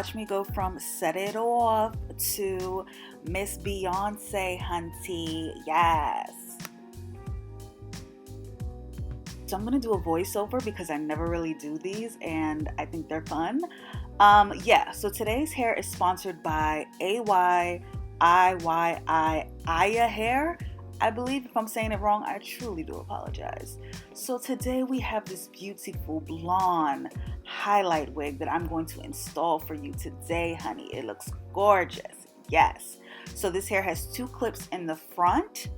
watch me go from Set It Off to Miss Beyonce, hunty. Yes. So I'm going to do a voiceover because I never really do these and I think they're fun. So today's hair is sponsored by Ayiyi hair. I believe if I'm saying it wrong, I truly do apologize. So today we have this beautiful blonde highlight wig that I'm going to install for you today, honey. It looks gorgeous. Yes. So this hair has 2 clips in the front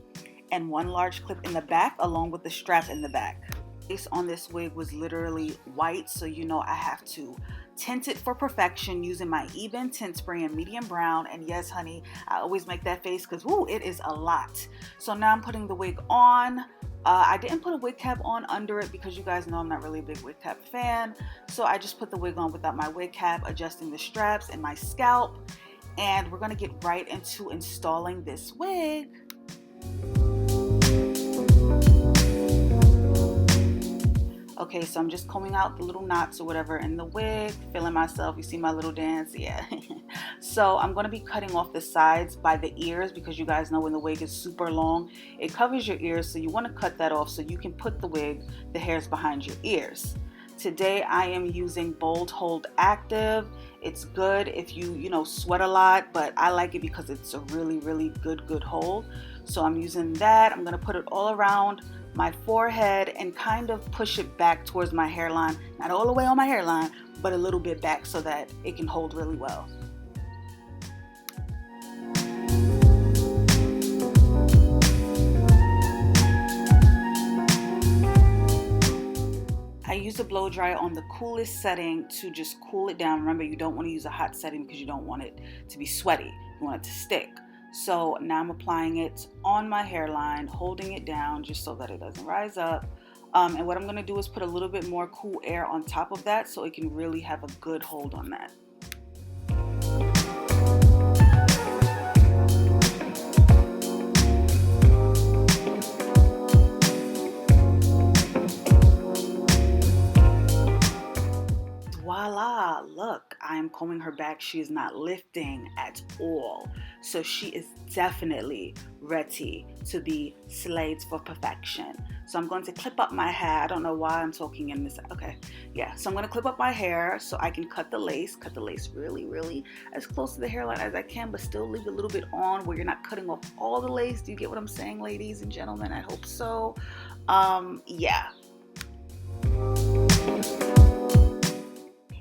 and 1 large clip in the back along with the strap in the back. Base on this wig was literally white, so you know I have to tint it for perfection using my Ebin tint spray in medium brown. And yes, honey, I always make that face because woo, it is a lot. So now I'm putting the wig on. I didn't put a wig cap on under it because you guys know I'm not really a big wig cap fan. So I just put the wig on without my wig cap, adjusting the straps and my scalp. And we're gonna get right into installing this wig. Okay, so I'm just combing out the little knots or whatever in the wig, feeling myself. You see my little dance? Yeah. So I'm going to be cutting off the sides by the ears because you guys know when the wig is super long, it covers your ears. So you want to cut that off so you can put the hairs behind your ears. Today I am using Bold Hold Active. It's good if you sweat a lot, but I like it because it's a really, really good hold. So I'm using that. I'm going to put it all around my forehead and kind of push it back towards my hairline. Not all the way on my hairline, but a little bit back so that it can hold really well. I use a blow dryer on the coolest setting to just cool it down. Remember, you don't want to use a hot setting because you don't want it to be sweaty. You want it to stick. So now I'm applying it on my hairline, holding it down just so that it doesn't rise up. And what I'm going to do is put a little bit more cool air on top of that so it can really have a good hold on that. Voila, look, I am combing her back. She is not lifting at all. So she is definitely ready to be slayed for perfection. So I'm going to clip up my hair. I don't know why I'm talking in this. Okay, yeah. So I'm going to clip up my hair so I can cut the lace really, really as close to the hairline as I can, but still leave a little bit on where you're not cutting off all the lace. Do you get what I'm saying, ladies and gentlemen? I hope so. Yeah.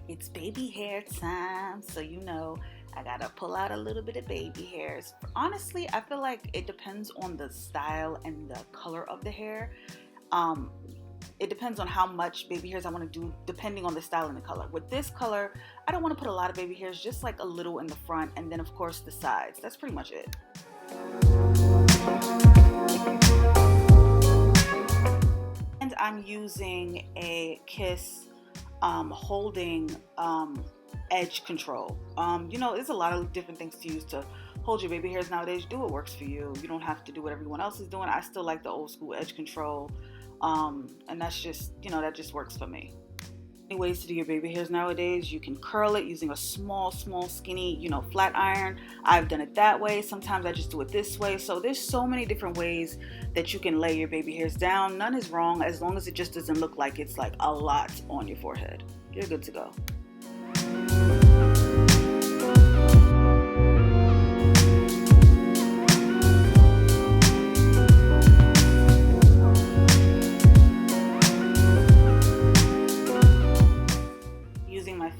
It's baby hair time, so I gotta pull out a little bit of baby hairs. Honestly, I feel like it depends on the style and the color of the hair. It depends on how much baby hairs I want to do depending on the style and the color. With this color, I don't want to put a lot of baby hairs, just like a little in the front and then of course the sides. That's pretty much it. And I'm using a Kiss holding edge control. There's a lot of different things to use to hold your baby hairs nowadays. Do what works for you. You don't have to do what everyone else is doing. I still like the old school edge control, and that's just that just works for me. Many ways to do your baby hairs nowadays. You can curl it using a small skinny flat iron. I've done it that way. Sometimes I just do it this way. So there's so many different ways that you can lay your baby hairs down. None is wrong as long as it just doesn't look like it's like a lot on your forehead. You're good to go.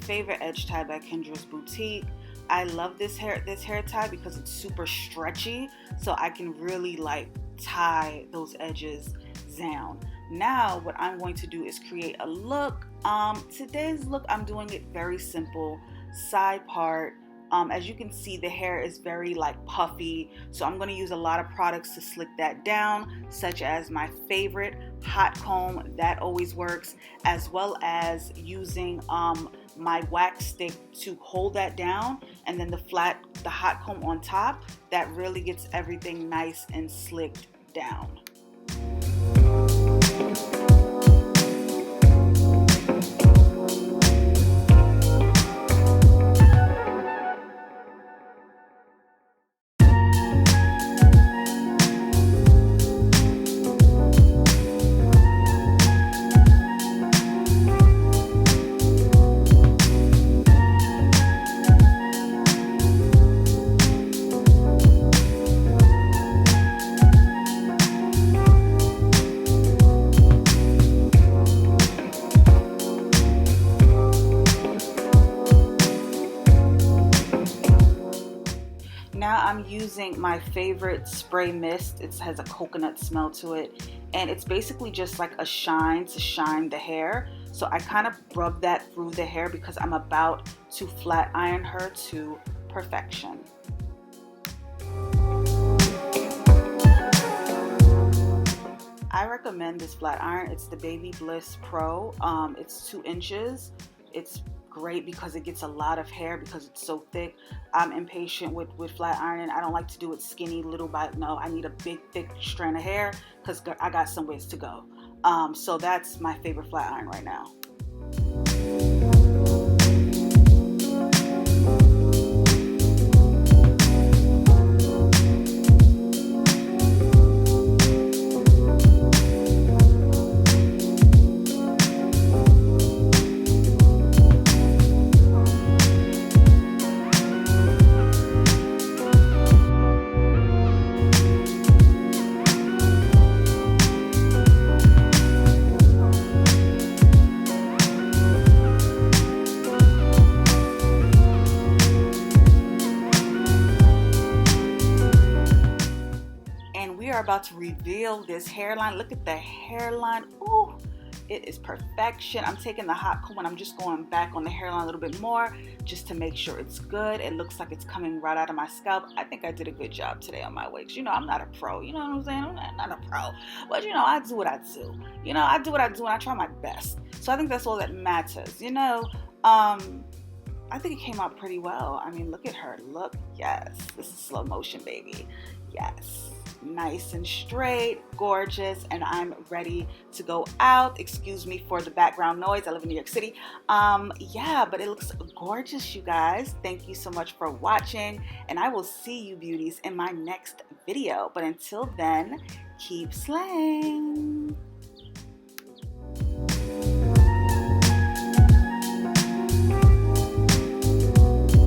Favorite edge tie by Kendra's Boutique. I love this hair tie because it's super stretchy, so I can really tie those edges down. Now what I'm going to do is create a look. Today's look, I'm doing it very simple, side part. As you can see, the hair is very puffy, so I'm going to use a lot of products to slick that down, such as my favorite hot comb, that always works, as well as using my wax stick to hold that down, and then the hot comb on top. That really gets everything nice and slicked down. using my favorite spray mist. It has a coconut smell to it, and it's basically just like a shine to shine the hair. So I kind of rub that through the hair because I'm about to flat iron her to perfection. I recommend this flat iron. It's the Baby Bliss Pro. It's 2 inches. It's great because it gets a lot of hair because it's so thick. I'm impatient with flat ironing. I don't like to do it skinny little by, no, I need a big thick strand of hair because I got some ways to go. So that's my favorite flat iron right now. About to reveal this hairline. Look at the hairline. Ooh, it is perfection. I'm taking the hot comb and I'm just going back on the hairline a little bit more just to make sure it's good. It looks like it's coming right out of my scalp. I think I did a good job today on my wigs. You know, I'm not a pro. You know what I'm saying? I'm not a pro. But you know, I do what I do. You know, I do what I do and I try my best. So I think that's all that matters. You know, I think it came out pretty well. I mean, look at her. Look, yes. This is slow motion, baby. Yes. Nice and straight, gorgeous, and I'm ready to go out. Excuse me for the background noise. I live in New York City. Yeah, but it looks gorgeous, you guys. Thank you so much for watching, and I will see you beauties in my next video. But until then, keep slaying.